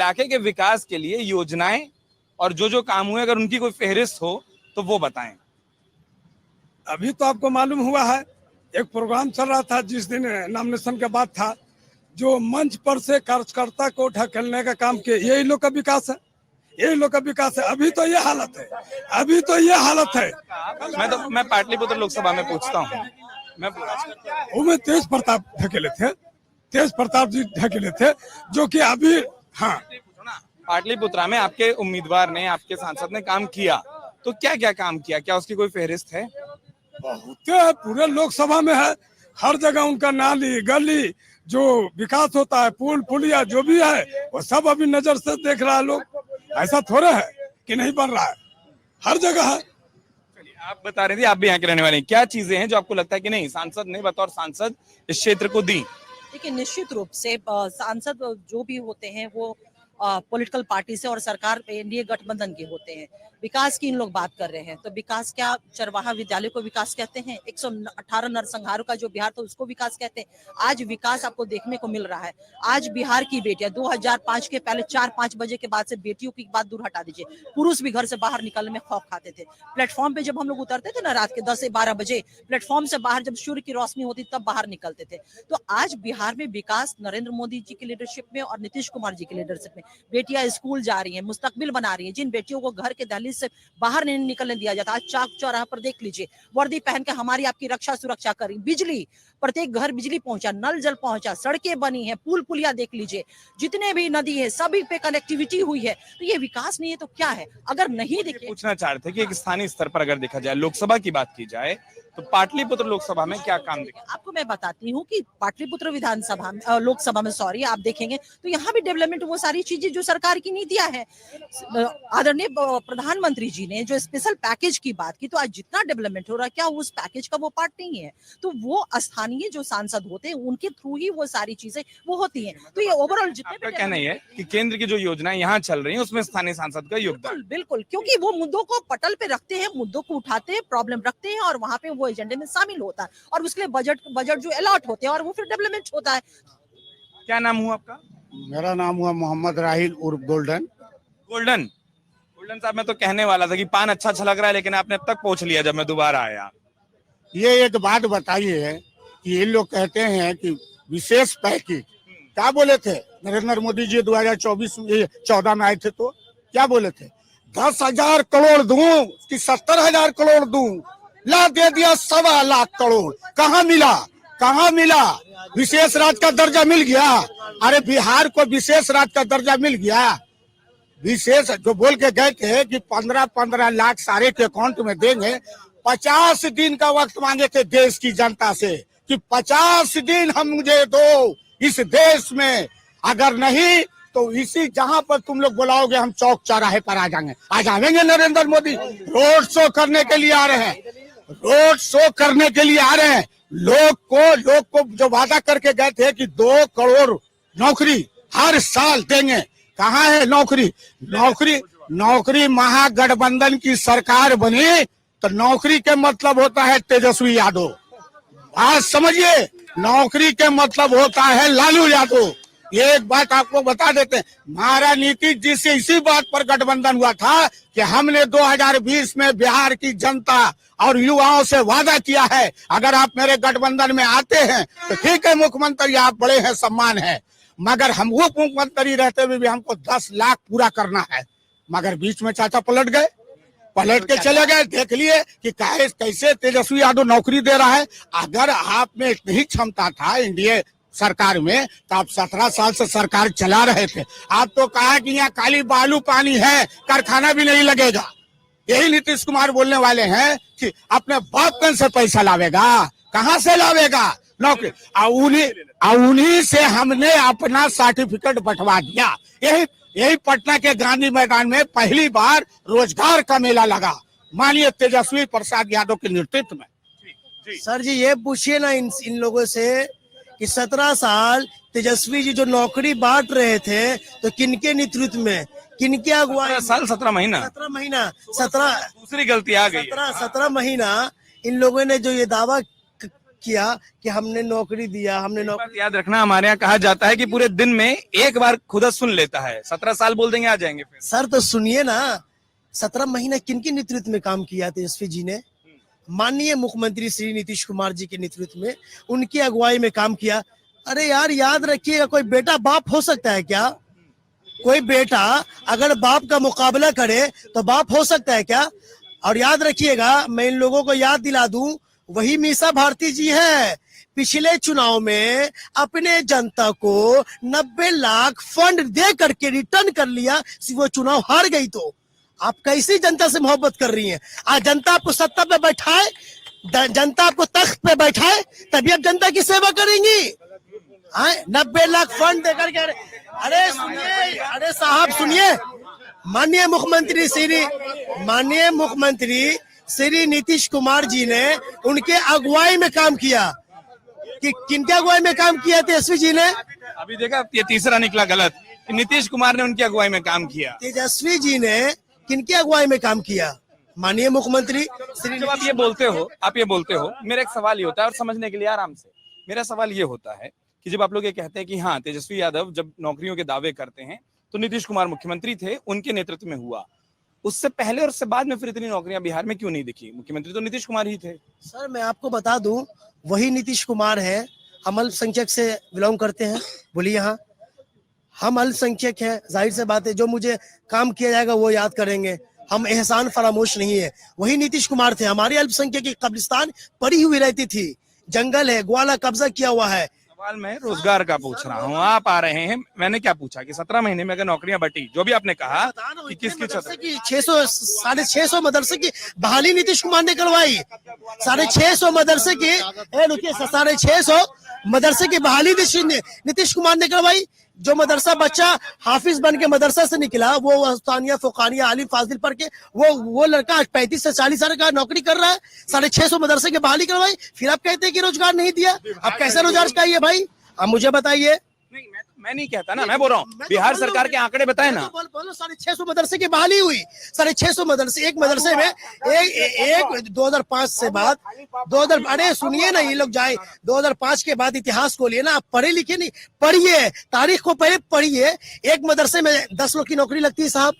इलाके के विकास के लिए योजनाएं और जो जो काम हुए, अगर उनकी कोई फहरिस्त हो तो वो बताएं। अभी तो आपको मालूम हुआ है, एक प्रोग्राम चल रहा था जिस दिन नॉमिनेशन के बाद था, जो मंच पर से कार्यकर्ता को ढकेलने का काम किया, यही लोग का विकास है, यही लोग का विकास है। अभी तो ये हालत है, अभी तो ये हालत है। मैं पाटलिपुत्र लोकसभा में पूछता हूँ, मैं तेज प्रताप ढकेले थे, तेज प्रताप जी ढकेले थे, जो कि अभी हाँ पाटलिपुत्रा में आपके उम्मीदवार ने, आपके सांसद ने काम किया, तो क्या क्या काम किया, क्या उसकी कोई फहरिस्त है? बहुत है, पूरे लोकसभा में है, हर जगह उनका नाली गली जो विकास होता है, पुल पुलिया जो भी है वो सब अभी नजर से देख रहा है लोग। ऐसा थोड़ा है कि नहीं बन रहा है, हर जगह है। आप बता रहे थे आप भी यहाँ के रहने वाले हैं, क्या चीजें हैं जो आपको लगता है कि नहीं सांसद ने बतौर सांसद इस क्षेत्र को दी? देखिए, निश्चित रूप से सांसद जो भी होते हैं वो पॉलिटिकल पार्टी से और सरकार एनडीए गठबंधन के होते हैं। विकास की इन लोग बात कर रहे हैं, तो विकास क्या चरवाहा विद्यालय को विकास कहते हैं? 118 नरसंहारों का जो बिहार था उसको विकास कहते हैं? आज विकास आपको देखने को मिल रहा है। आज बिहार की बेटियां 2005 के पहले 4-5 बजे के बाद से बेटियों की बात दूर हटा दीजिए, पुरुष भी घर से बाहर निकलने में खौफ खाते थे। प्लेटफॉर्म पे जब हम लोग उतरते थे ना रात के 10 से 12 बजे, प्लेटफॉर्म से बाहर जब सूर्य की रोशनी होती तब बाहर निकलते थे। तो आज बिहार में विकास नरेंद्र मोदी जी की लीडरशिप में और नीतीश कुमार जी की लीडरशिप में, बेटियां स्कूल जा रही हैं, मुस्तकबिल बना रही हैं। जिन बेटियों को घर के दहलीज से बाहर नहीं निकलने दिया जाता, आज चौक चौराहा पर देख लीजिए, वर्दी पहन के हमारी आपकी रक्षा सुरक्षा करी, बिजली प्रत्येक घर बिजली पहुंचा, नल जल पहुंचा, सड़कें बनी है, पुल पुलिया देख लीजिए, जितने भी नदी है सभी पे कनेक्टिविटी हुई है। तो ये विकास नहीं है तो क्या है? अगर नहीं देखिए, पूछना चाह रहे थे कि एक स्थानीय स्तर पर अगर देखा जाए, लोकसभा की बात की जाए, तो पाटलिपुत्र लोकसभा में क्या काम दिखा? आपको मैं बताती हूँ कि पाटलिपुत्र विधानसभा में लोकसभा में सॉरी आप देखेंगे तो यहाँ भी डेवलपमेंट वो सारी चीजें जो सरकार की नीतियां हैं, आदरणीय प्रधानमंत्री जी ने जो स्पेशल पैकेज की बात की, तो आज जितना डेवलपमेंट हो रहा है क्या उस पैकेज का वो पार्ट नहीं है? तो वो स्थानीय जो सांसद होते हैं उनके थ्रू ही वो सारी चीजें वो होती हैं। तो ये ओवरऑल आपका कहना है कि केंद्र की जो योजनाएं यहाँ चल रही हैं उसमें स्थानीय सांसद का योगदान? बिल्कुल, क्योंकि वो मुद्दों को पटल पे रखते हैं, मुद्दों को उठाते हैं, प्रॉब्लम रखते हैं और वहां पे वो एजेंडे में शामिल होता है और उसके लिए बजट जो अलॉट होते हैं और वो फिर डेवलपमेंट होता है। क्या नाम हुआ आपका? मेरा नाम हुआ मोहम्मद राहिल उर्फ गोल्डन। गोल्डन साहब, मैं तो कहने वाला था कि पान अच्छा लग रहा है, लेकिन आपने अब तक पूछ लिया जब मैं दोबारा आया। ये एक बात बताइए कि ये लोग कहते हैं कि विशेष पैकेज, क्या बोले थे नरेंद्र मोदी जी 2014 में आए थे तो क्या बोले थे? 10,000 करोड़ दूं कि 70,000 करोड़ दूं, ला दे दिया 1.25 लाख करोड़। कहाँ मिला? कहाँ मिला? विशेष राज्य का दर्जा मिल गया? अरे बिहार को विशेष राज्य का दर्जा मिल गया। विशेष जो बोल के गए थे कि 15-15 लाख सारे के अकाउंट में देंगे, 50 दिन का वक्त मांगे थे देश की जनता से कि 50 दिन हम मुझे दो इस देश में, अगर नहीं तो इसी जहां पर तुम लोग बुलाओगे हम चौक चौराहे पर आ जाएंगे। आज आवेंगे नरेंद्र मोदी, रोड शो करने के लिए आ रहे हैं, रोड शो करने के लिए आ रहे हैं। लोग को जो वादा करके गए थे कि 2 करोड़ नौकरी हर साल देंगे, कहाँ है नौकरी? नौकरी महागठबंधन की सरकार बनी तो नौकरी के मतलब होता है तेजस्वी यादव। आज समझिए, नौकरी के मतलब होता है लालू यादव। ये एक बात आपको बता देते हैं, महाराज नीतीश जी से इसी बात पर गठबंधन हुआ था कि हमने 2020 में बिहार की जनता और युवाओं से वादा किया है, अगर आप मेरे गठबंधन में आते हैं तो ठीक है मुख्यमंत्री आप बड़े हैं, सम्मान है, मगर हम वो मुख्यमंत्री रहते हुए भी हमको 10 लाख पूरा करना है। मगर बीच में चाचा पलट गए, पलट के चले गए। देख लिए कि कैसे तेजस्वी यादव नौकरी दे रहा है। अगर आप में इतनी क्षमता था इंडिया सरकार में तो आप 17 साल से सरकार चला रहे थे। आप तो कहा कि यहाँ खाली बालू पानी है, कारखाना भी नहीं लगेगा। यही नीतीश कुमार बोलने वाले हैं कि अपने बाप कौन से पैसा लावेगा, कहाँ से लावेगा नौकरी? उन्हीं से हमने अपना सर्टिफिकेट बंटवा दिया। यही पटना के गांधी मैदान में पहली बार रोजगार का मेला लगा, माननीय तेजस्वी प्रसाद यादव के नेतृत्व में। सर जी ये पूछिए ना इन लोगों से कि 17 साल तेजस्वी जी जो नौकरी बांट रहे थे तो किनके नेतृत्व में, किनके अगुवाई? 17 महीना 17 दूसरी गलती आ गई। 17 महीना इन लोगों ने जो ये दावा किया कि हमने नौकरी दिया, हमने नौकरी। बात याद रखना, हमारे यहाँ कहा जाता है कि पूरे दिन में एक बार खुदा सुन लेता है। 17 साल बोल देंगे आ जाएंगे फिर। सर तो सुनिए ना, 17 महीने किनके नेतृत्व में काम किया तेजस्वी जी ने? माननीय मुख्यमंत्री श्री नीतीश कुमार जी के नेतृत्व में, उनकी अगुवाई में काम किया। अरे यार याद रखिएगा, कोई बेटा बाप हो सकता है क्या? कोई बेटा अगर बाप का मुकाबला करे तो बाप हो सकता है क्या? और याद रखिएगा, मैं इन लोगों को याद दिला दूं, वही मीसा भारती जी है। पिछले चुनाव में अपने जनता को 90 लाख फंड दे करके रिटर्न कर लिया, वो चुनाव हार गई। तो आप कैसी जनता से मोहब्बत कर रही हैं? आज जनता आपको सत्ता पे बैठाए, जनता आपको तख्त पे बैठाए, तभी आप जनता की सेवा करेंगी। 90 लाख फंड देकर के, अरे सुनिए, अरे साहब सुनिए, माननीय मुख्यमंत्री श्री नीतीश कुमार जी ने उनके अगुवाई में काम किया। कि किनके अगुवाई में काम किया तेजस्वी जी ने? अभी देखा, ये तीसरा निकला गलत कि नीतीश कुमार ने उनकी अगुवाई में काम किया। तेजस्वी जी ने किनके अगुवाई में काम किया? माननीय मुख्यमंत्री श्री। जब आप ये बोलते हो, मेरा एक सवाल ये होता है, और समझने के लिए आराम से, मेरा सवाल ये होता है कि जब आप लोग ये कहते हैं कि हाँ, तेजस्वी यादव जब नौकरियों के दावे करते हैं तो नीतीश कुमार मुख्यमंत्री थे, उनके नेतृत्व में हुआ, उससे पहले और उससे बाद में फिर इतनी नौकरियां बिहार में क्यों नहीं दिखी? मुख्यमंत्री तो नीतीश कुमार ही थे। सर मैं आपको बता दूं, वही नीतीश कुमार है। हम अल्पसंख्यक से बिलोंग करते हैं, बोलिए। हाँ, हम अल्पसंख्यक हैं, जाहिर से बात है, जो मुझे काम किया जाएगा वो याद करेंगे। हम एहसान फरामोश नहीं है। वही नीतीश कुमार थे। हमारी अल्पसंख्यक की कब्रिस्तान पड़ी हुई रहती थी, जंगल है, ग्वाला कब्जा किया हुआ है। सवाल मैं रोजगार का पूछ रहा हूँ, आप आ रहे हैं, मैंने क्या पूछा कि 17 महीने में अगर नौकरियां बटी, जो भी आपने कहा कि किसकी 650 मदरसे की बहाली नीतीश कुमार ने करवाई। 650 मदरसे की, 650 मदरसे की बहाली नीतीश कुमार ने करवाई। जो मदरसा बच्चा हाफिज बन के मदरसा से निकला, वो तानिया फुकानिया आलिम फाजिल पढ़ के वो लड़का 35 से 40 साल का नौकरी कर रहा है। 650 मदरसे की बहाली करवाई, फिर आप कहते हैं कि रोजगार नहीं दिया। आप कैसे रोजगार चाहिए भाई? आप मुझे बताइए। नहीं, मैं नहीं कहता ना, मैं बोल रहा हूँ बिहार सरकार के आंकड़े बताए ना। बोलो 650 मदरसे की बहाली हुई। 650 मदरसे, एक मदरसे में एक 2005 से बाद 2000, अरे सुनिए ना, ये लोग जाए 2005 के बाद इतिहास को लिए ना, आप पढ़े लिखे नहीं, पढ़िए तारीख को, पहले पढ़िए। एक मदरसे में 10 लोग की नौकरी लगती है साहब,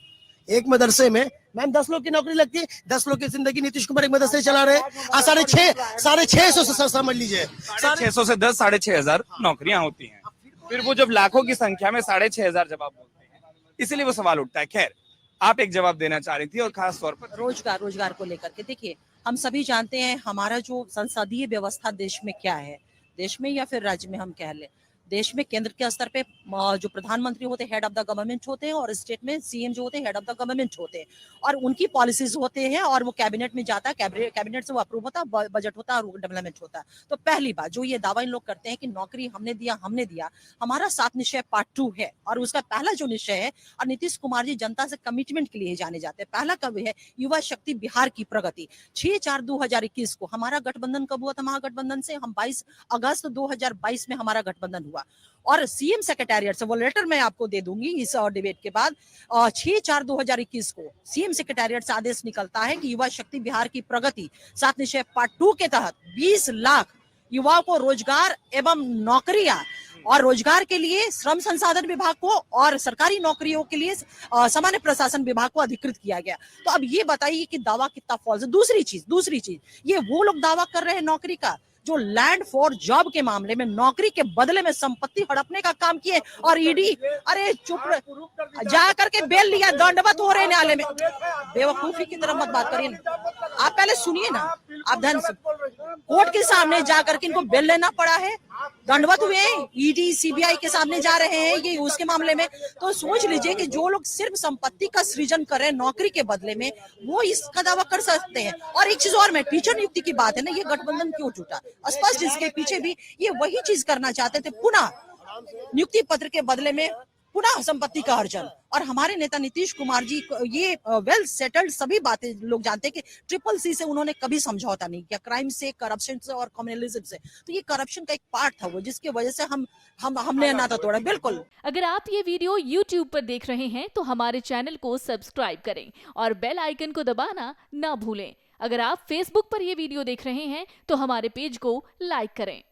एक मदरसे में मैम 10 लोग की नौकरी लगती है। 10 लोग की जिंदगी नीतीश कुमार एक मदरसे चला रहे। 650 से समझ लीजिए, 650 से 10, 6500 नौकरियां होती हैं। फिर वो जब लाखों की संख्या में 6500 जब आप बोलते हैं, इसीलिए वो सवाल उठता है। खैर, आप एक जवाब देना चाह रही थी, और खास तौर पर रोजगार को लेकर के। देखिए, हम सभी जानते हैं हमारा जो संसदीय व्यवस्था देश में क्या है, देश में या फिर राज्य में हम कह लें, देश में केंद्र के स्तर पे जो प्रधानमंत्री होते हैं हेड ऑफ द गवर्नमेंट होते हैं, और स्टेट में सीएम जो होते हैं हेड ऑफ द गवर्नमेंट होते हैं, और उनकी पॉलिसीज होते हैं, और वो कैबिनेट में जाता है, कैबिनेट से वो अप्रूव होता है, बजट होता है और डेवलपमेंट होता है। तो पहली बात जो ये दावा इन लोग करते हैं कि नौकरी हमने दिया, हमारा 7 निश्चय पार्ट 2 है, और उसका पहला जो निश्चय है, और नीतीश कुमार जी जनता से कमिटमेंट के लिए जाने जाते हैं, पहला कब है, युवा शक्ति बिहार की प्रगति। 6/4/2021 को हमारा गठबंधन कब हुआ था? महागठबंधन से हम 22 अगस्त 2022 में हमारा गठबंधन हुआ, और सीएम सेक्रेटेरिएट से वो लेटर मैं आपको दे दूंगी इस डिबेट के बाद। 6/4/2021 को सीएम सेक्रेटेरिएट से आदेश निकलता है कि युवा शक्ति बिहार की प्रगति 7 निश्चय पार्ट 2 के तहत 20 लाख युवाओं को रोजगार एवं नौकरियां, और रोजगार के लिए श्रम संसाधन विभाग को और सरकारी नौकरियों के लिए सामान्य प्रशासन विभाग को अधिकृत किया गया। तो अब ये बताइए कि दावा कितना फॉल्स है। दूसरी चीज ये वो लोग दावा कर रहे हैं नौकरी का जो लैंड फॉर जॉब के मामले में नौकरी के बदले में संपत्ति हड़पने का काम किए, और ईडी, अरे चुप जा करके बेल लिया, दंडवत हो रहे न्यायालय में। बेवकूफी की तरह मत बात करिए, आप पहले सुनिए ना। आप धन से कोर्ट के सामने जा करके इनको बेल लेना पड़ा है, दंडवत हुए, ईडी सीबीआई के सामने जा रहे हैं ये उसके मामले में। तो सोच लीजिए कि जो लोग सिर्फ संपत्ति का सृजन कर रहे हैं नौकरी के बदले में, वो इसका दावा कर सकते हैं। और एक चीज और, मैं टीचर नियुक्ति की बात है ना, ये गठबंधन क्यों टूटा? स्पष्ट इसके पीछे भी ये वही चीज करना चाहते थे, पुनः नियुक्ति पत्र के बदले में पुनः संपत्ति का अर्जन। और हमारे नेता नीतीश कुमार जी ये वेल सेटल्ड सभी बातें लोग जानते हैं कि CCC से उन्होंने कभी समझौता नहीं किया, क्राइम से, करप्शन से और कम्युनलिज्म से। तो ये करप्शन का एक पार्ट था वो, जिसकी वजह से हमने नाता तोड़ा। बिल्कुल। अगर आप ये वीडियो YouTube पर देख रहे हैं तो हमारे चैनल को सब्सक्राइब करें और बेल आइकन को दबाना ना भूलें। अगर आप Facebook पर ये वीडियो देख रहे हैं तो हमारे पेज को लाइक करें।